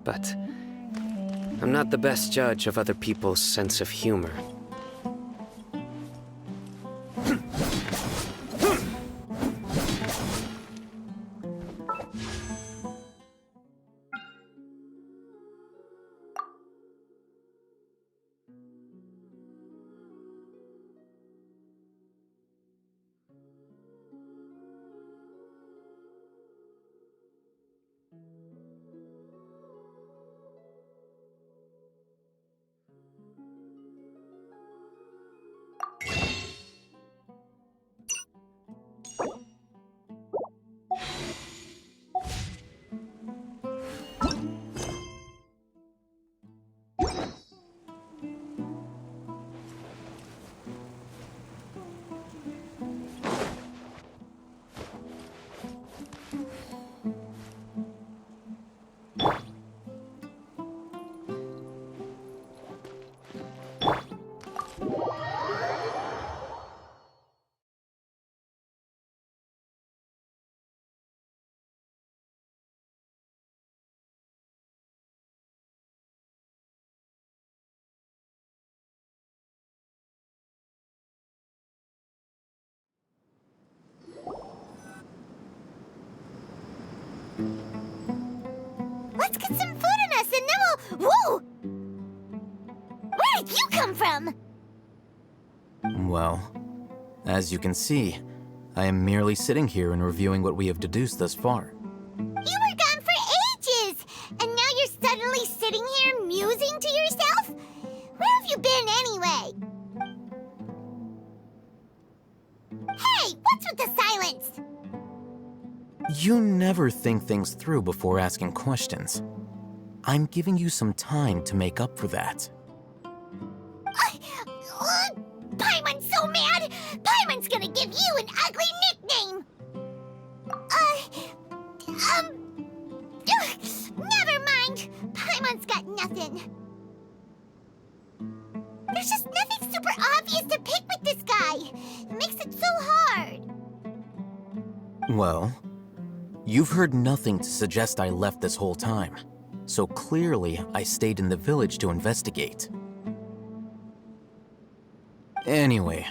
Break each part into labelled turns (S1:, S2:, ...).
S1: but I'm not the best judge of other people's sense of humor.
S2: Let's get some food in us and then we'll... Whoa! Where did you come from?
S3: Well, as you can see, I am merely sitting here and reviewing what we have deduced thus far.
S2: You were gone for ages! And now you're suddenly sitting here musing to yourself? Where have you been anyway? Hey, what's with the silence?
S3: You never think things through before asking questions. I'm giving you some time to make up for that.
S2: Paimon's so mad! Paimon's gonna give you an ugly nickname! Never mind! Paimon's got nothing. There's just nothing super obvious to pick with this guy. It makes it so hard.
S3: Well, you've heard nothing to suggest I left this whole time, so clearly I stayed in the village to investigate. Anyway,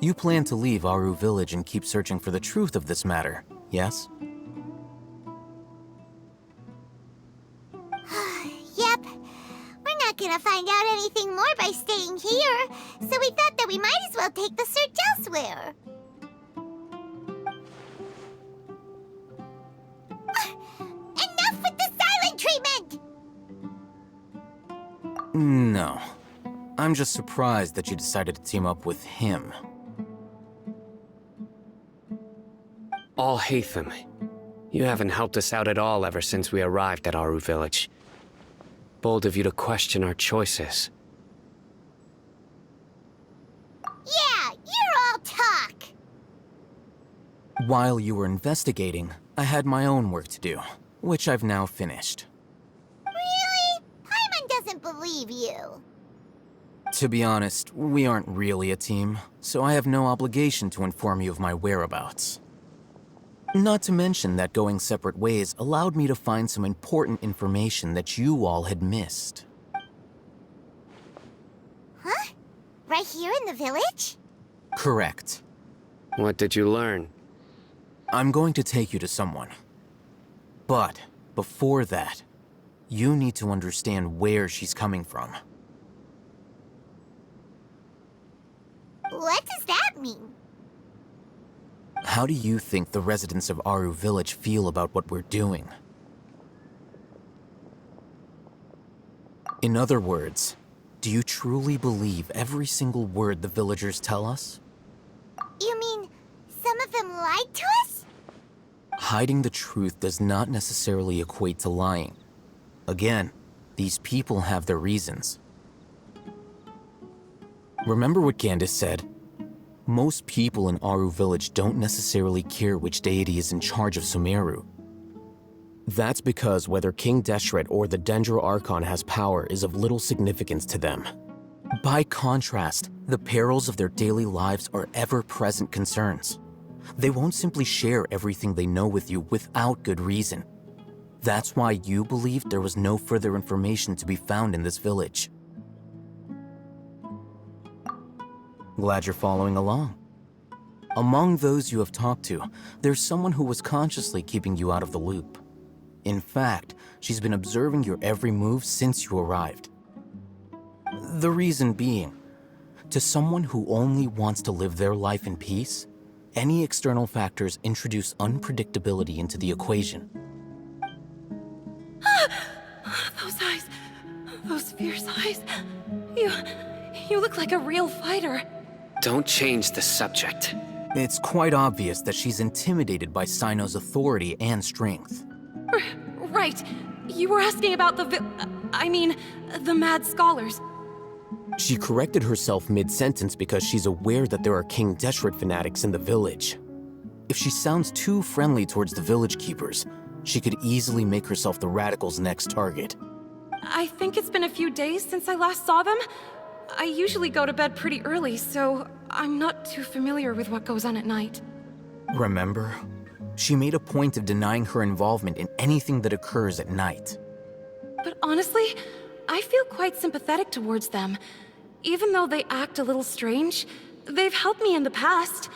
S3: you plan to leave Aru village and keep searching for the truth of this matter, yes?
S2: Yep. We're not gonna find out anything more by staying here, so we thought that we might as well take the search elsewhere. Enough with the silent treatment!
S3: No. I'm just surprised that you decided to team up with him.
S1: Al-Haytham, you haven't helped us out at all ever since we arrived at Aru village. Bold of you to question our choices.
S2: Yeah, you're all talk!
S3: While you were investigating, I had my own work to do, which I've now finished.
S2: Really? Paimon doesn't believe you.
S3: To be honest, we aren't really a team, so I have no obligation to inform you of my whereabouts. Not to mention that going separate ways allowed me to find some important information that you all had missed.
S2: Huh? Right here in the village?
S3: Correct.
S1: What did you learn?
S3: I'm going to take you to someone. But before that, you need to understand where she's coming from.
S2: What does that mean?
S3: How do you think the residents of Aru village feel about what we're doing? In other words, do you truly believe every single word the villagers tell us?
S2: You mean, some of them lied to us?
S3: Hiding the truth does not necessarily equate to lying. Again, these people have their reasons. Remember what Gandis said? Most people in Aru village don't necessarily care which deity is in charge of Sumeru. That's because whether King Deshret or the Dendro Archon has power is of little significance to them. By contrast, the perils of their daily lives are ever-present concerns. They won't simply share everything they know with you without good reason. That's why you believed there was no further information to be found in this village. Glad you're following along. Among those you have talked to, there's someone who was consciously keeping you out of the loop. In fact, she's been observing your every move since you arrived. The reason being, to someone who only wants to live their life in peace, any external factors introduce unpredictability into the equation.
S4: Those eyes. Those fierce eyes. You look like a real fighter.
S1: Don't change the subject.
S3: It's quite obvious that she's intimidated by Sino's authority and strength.
S4: Right. You were asking about the the mad scholars.
S3: She corrected herself mid-sentence because she's aware that there are King Deshret fanatics in the village. If she sounds too friendly towards the village keepers, she could easily make herself the radicals' next target.
S4: I think it's been a few days since I last saw them. I usually go to bed pretty early, so I'm not too familiar with what goes on at night.
S3: Remember? She made a point of denying her involvement in anything that occurs at night.
S4: But honestly, I feel quite sympathetic towards them. Even though they act a little strange, they've helped me in the past.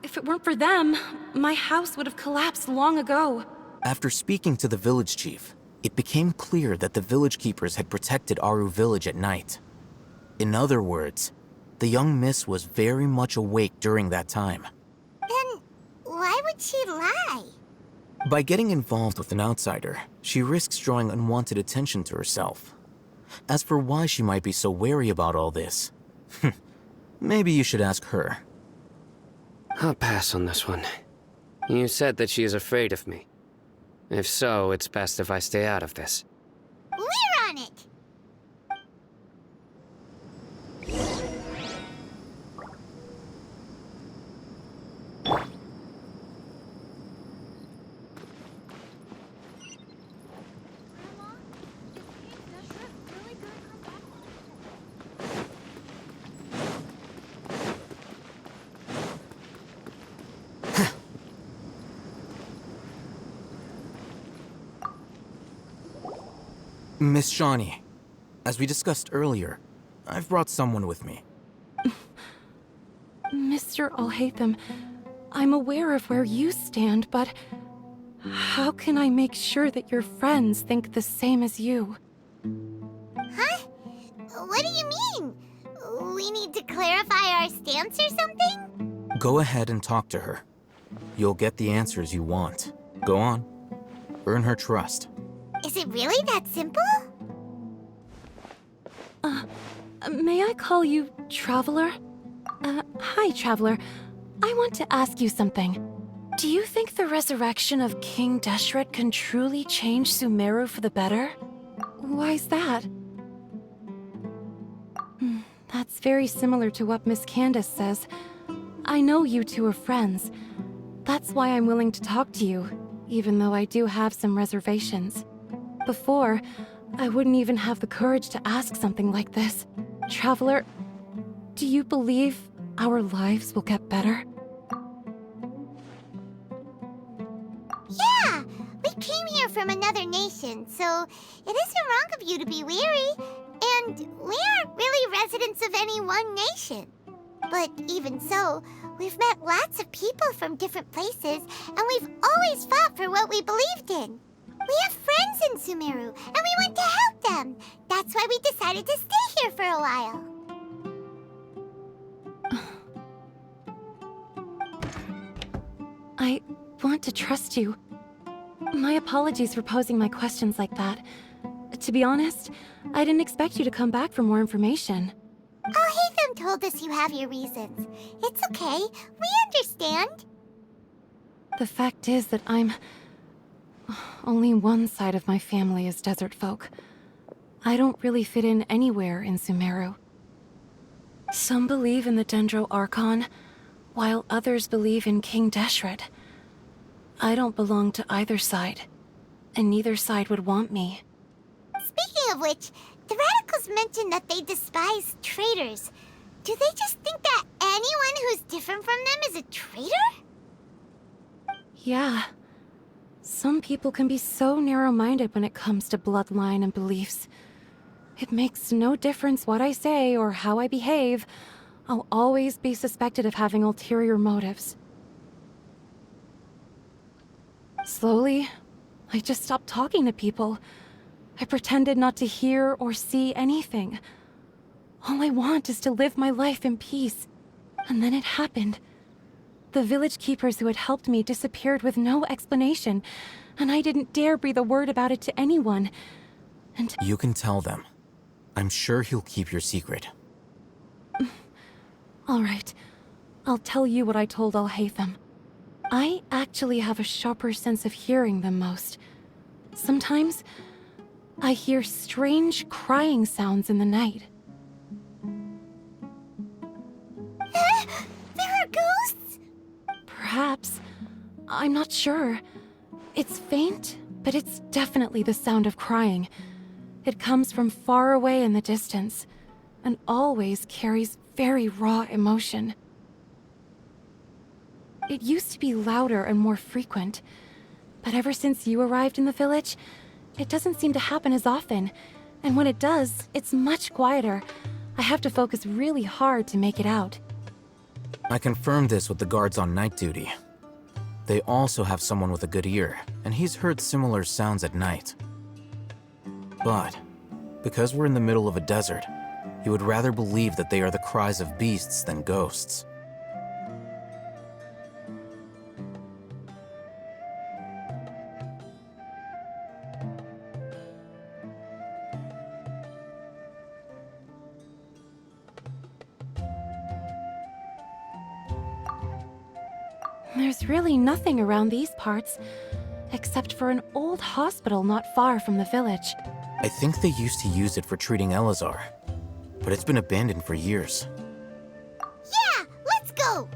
S4: If it weren't for them, my house would have collapsed long ago.
S3: After speaking to the village chief, it became clear that the village keepers had protected Aru village at night. In other words, the young miss was very much awake during that time.
S2: Then why would she lie?
S3: By getting involved with an outsider, she risks drawing unwanted attention to herself. As for why she might be so wary about all this, maybe you should ask her.
S1: I'll pass on this one. You said that she is afraid of me. If so, it's best if I stay out of this.
S2: We're on it!
S3: Miss Shawnee, as we discussed earlier, I've brought someone with me.
S4: Mr. Alhaitham, I'm aware of where you stand, but how can I make sure that your friends think the same as you?
S2: Huh? What do you mean? We need to clarify our stance or something?
S3: Go ahead and talk to her. You'll get the answers you want. Go on. Earn her trust.
S2: Is it really that simple?
S4: May I call you Traveler? Hi, Traveler. I want to ask you something. Do you think the resurrection of King Deshret can truly change Sumeru for the better? Why's that? That's very similar to what Miss Candace says. I know you two are friends. That's why I'm willing to talk to you, even though I do have some reservations. Before, I wouldn't even have the courage to ask something like this. Traveler, do you believe our lives will get better?
S2: Yeah! We came here from another nation, so it isn't wrong of you to be weary. And we aren't really residents of any one nation. But even so, we've met lots of people from different places, and we've always fought for what we believed in. We have friends in Sumeru, and we want to help them. That's why we decided to stay here for a while.
S4: I want to trust you. My apologies for posing my questions like that. To be honest, I didn't expect you to come back for more information.
S2: Alhaitham told us you have your reasons. It's okay. We understand.
S4: The fact is that only one side of my family is desert folk. I don't really fit in anywhere in Sumeru. Some believe in the Dendro Archon, while others believe in King Deshret. I don't belong to either side, and neither side would want me.
S2: Speaking of which, the radicals mentioned that they despise traitors. Do they just think that anyone who's different from them is a traitor?
S4: Yeah. Some people can be so narrow-minded when it comes to bloodline and beliefs. It makes no difference what I say or how I behave. I'll always be suspected of having ulterior motives. Slowly, I just stopped talking to people. I pretended not to hear or see anything. All I want is to live my life in peace. And then it happened. The village keepers who had helped me disappeared with no explanation, and I didn't dare breathe a word about it to anyone. And
S3: You can tell them. I'm sure he'll keep your secret.
S4: all right, I'll tell you what I told Al-Haytham. I actually have a sharper sense of hearing than most. Sometimes, I hear strange crying sounds in the night.
S2: There are ghosts?
S4: Perhaps. I'm not sure. It's faint, but it's definitely the sound of crying. It comes from far away in the distance, and always carries very raw emotion. It used to be louder and more frequent, but ever since you arrived in the village, it doesn't seem to happen as often, and when it does, it's much quieter. I have to focus really hard to make it out.
S3: I confirmed this with the guards on night duty. They also have someone with a good ear, and he's heard similar sounds at night. But, because we're in the middle of a desert, he would rather believe that they are the cries of beasts than ghosts.
S4: There's really nothing around these parts, except for an old hospital not far from the village.
S3: I think they used to use it for treating Elazar, but it's been abandoned for years.
S2: Yeah, let's go!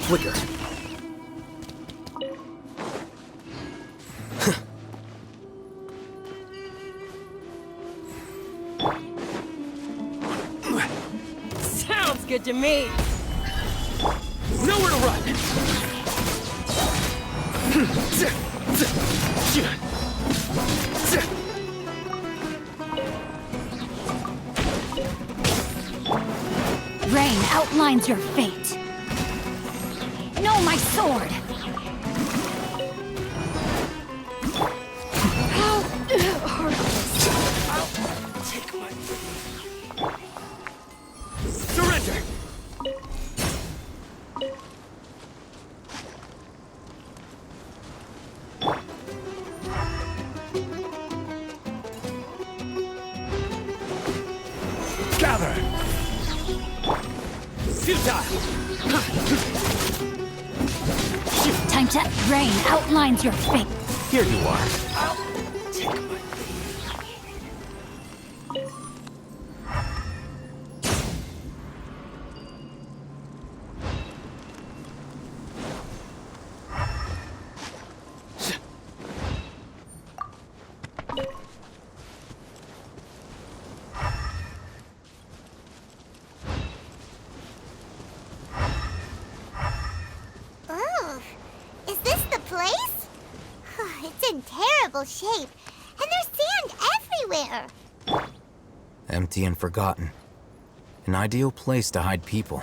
S3: Flicker.
S5: Sounds good to me.
S1: Nowhere to run!
S5: Rain outlines your fate. No, my sword! How heartless.
S1: I'll take my... Surrender! Gather! Futile!
S5: Time to rain outlines your fate.
S3: Here you are.
S1: I'll take my...
S2: Oh, is this the shape, and there's sand everywhere.
S3: Empty and forgotten. An ideal place to hide people.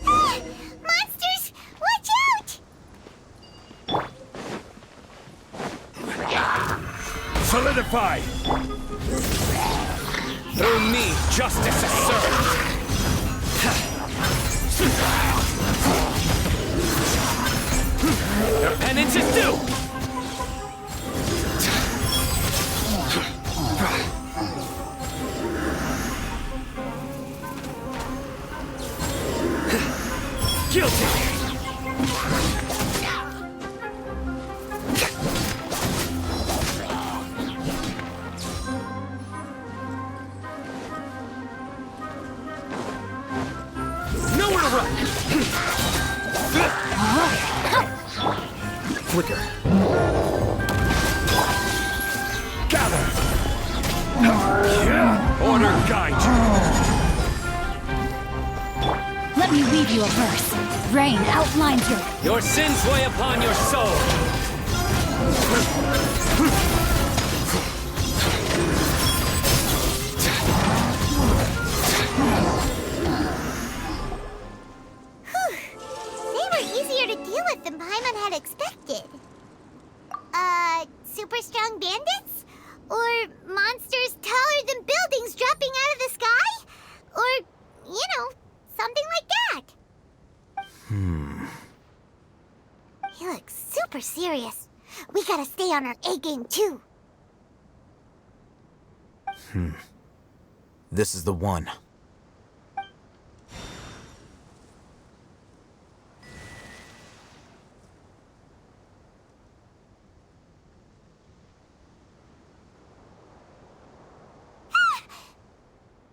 S2: Monsters! Watch out!
S1: Solidify! Through me, justice is served! Their penance is due! Guilty! Nowhere to run!
S3: Flicker.
S1: Gather! Order guide you!
S5: Let me weave you a verse. Rain outlines
S1: Your sins weigh upon your soul!
S2: They were easier to deal with than Paimon had expected. Super strong bandits? Or monsters taller than buildings dropping out of the sky? Or, something like that. He looks super serious. We gotta stay on our A game too.
S3: This is the one.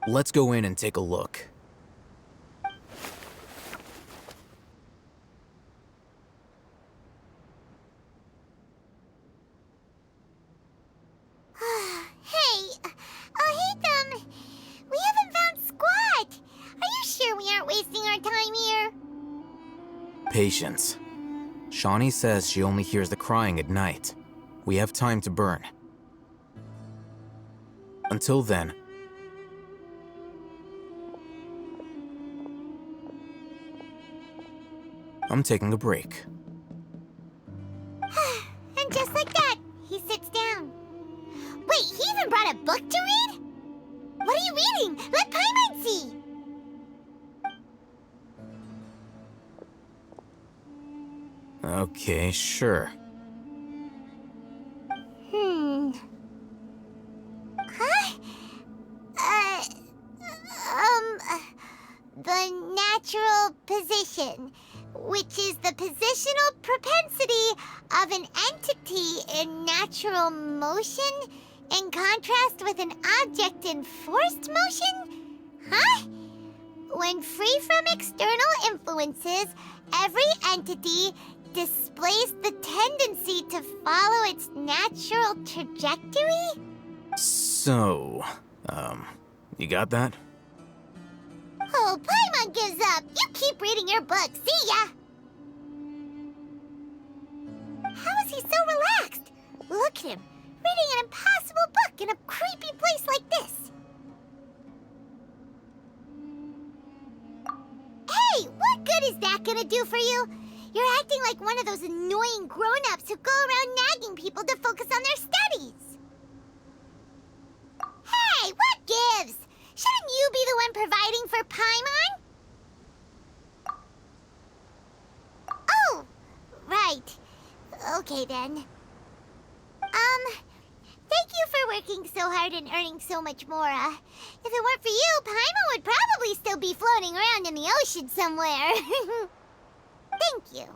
S3: Let's go in and take a look.
S2: Hey, we haven't found squat. Are you sure we aren't wasting our time here?
S3: Patience. Shawnee says she only hears the crying at night. We have time to burn. Until then, I'm taking a break.
S2: And just like that, he sits down. Wait, he even brought a book to read? What are you reading? Let Paimon see!
S3: Okay, sure.
S2: Huh? The natural position, which is the positional propensity of an entity in natural motion in contrast with an object in forced motion? Huh? When free from external influences, every entity displays the tendency to follow its natural trajectory?
S3: So, you got that?
S2: Oh, Paimon gives up. You keep reading your book. See ya! How is he so relaxed? Look at him, reading an impossible book in a creepy place like this. Hey, what good is that gonna do for you? You're acting like one of those annoying grown-ups who go around nagging people to focus on their studies. Hey, what gives? Shouldn't you be the one providing for Paimon? Oh, right. Okay then. Thank you for working so hard and earning so much more. If it weren't for you, Paimon would probably still be floating around in the ocean somewhere. Thank you.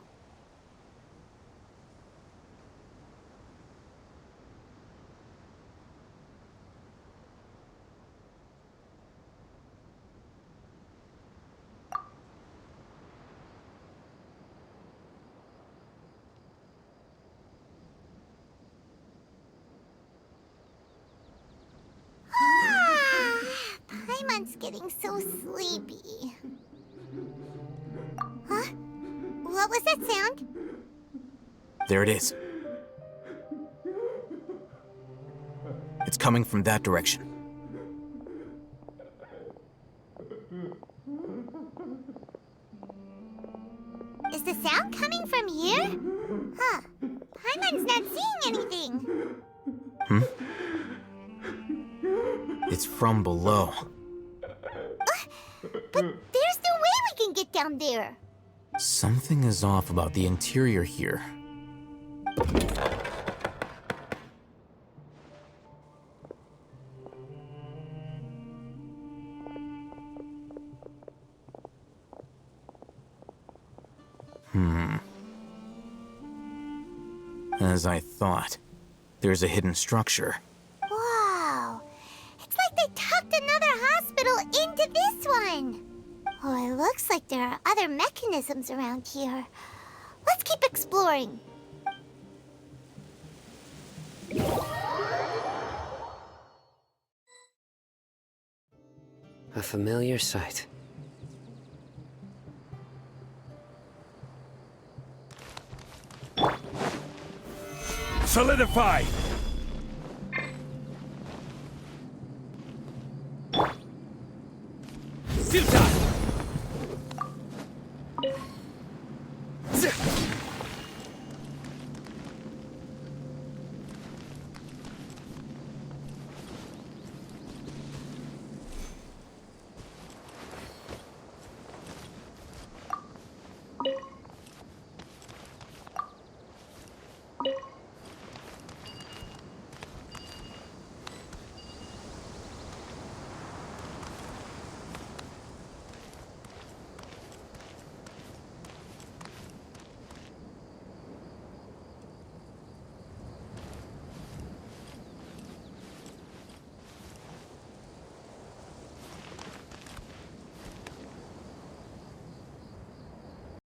S2: Paimon's getting so sleepy. What was that sound?
S3: There it is. It's coming from that direction.
S2: Is the sound coming from here? Huh. Paimon's not seeing anything.
S3: It's from below.
S2: But there's no way we can get down there.
S3: Something is off about the interior here. As I thought, there's a hidden structure.
S2: Wow. It's like they tucked another hospital into this one. Oh, it looks like there are other mechanisms around here. Let's keep exploring.
S1: A familiar sight.
S6: Solidify!